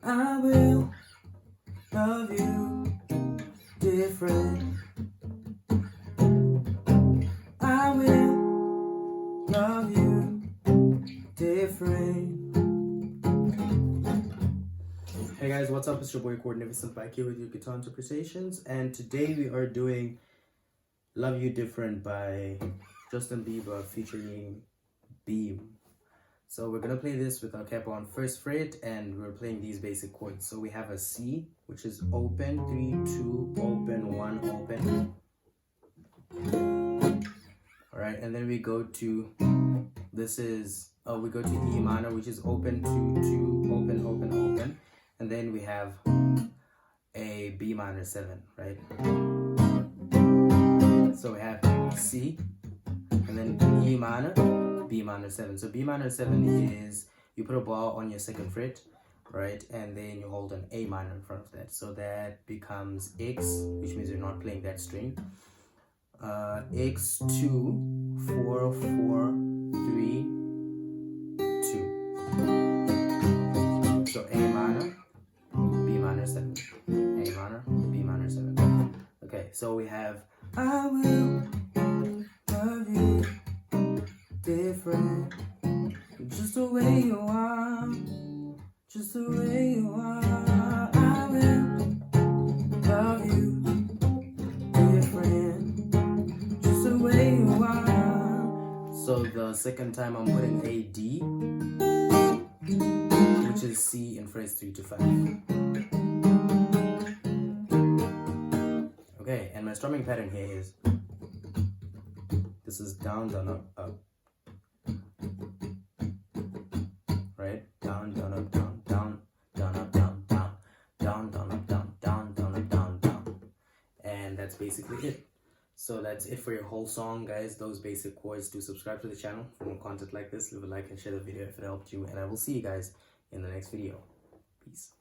I will love you different. I will love you different. Hey guys, what's up? It's your boy Coordinator back here with your guitar interpretations, and today we are doing Love You Different by Justin Bieber featuring Beam. So we're gonna play this with our capo on first fret, and we're playing these basic chords. So we have a C, which is open, 3, 2, open, 1, open. Alright, and then we go to, we go to E minor, which is open, 2, 2, open, open, open. And then we have a B minor 7, right? So we have C, and then E minor, B minor 7. So B minor 7 is, you put a bar on your second fret, right? And then you hold an A minor in front of that. So that becomes X, which means you're not playing that string. X2, 4, 4, 3, 2. So A minor, B minor 7. A minor, B minor 7. Okay, so we have I will love you different, just the way you are, just the way you are. I will love you different, just the way you are. So the second time I'm putting a D, which is C in phrase 3 to 5. Okay, and my strumming pattern here is, this is down, down, up, up. Right? Down, down, up, down, down, down, up, down, down, down, down, up, down, down, down, up, down, down. And that's basically it. So that's it for your whole song, guys. Those basic chords. Do subscribe to the channel for more content like this. Leave a like and share the video if it helped you. And I will see you guys in the next video. Peace.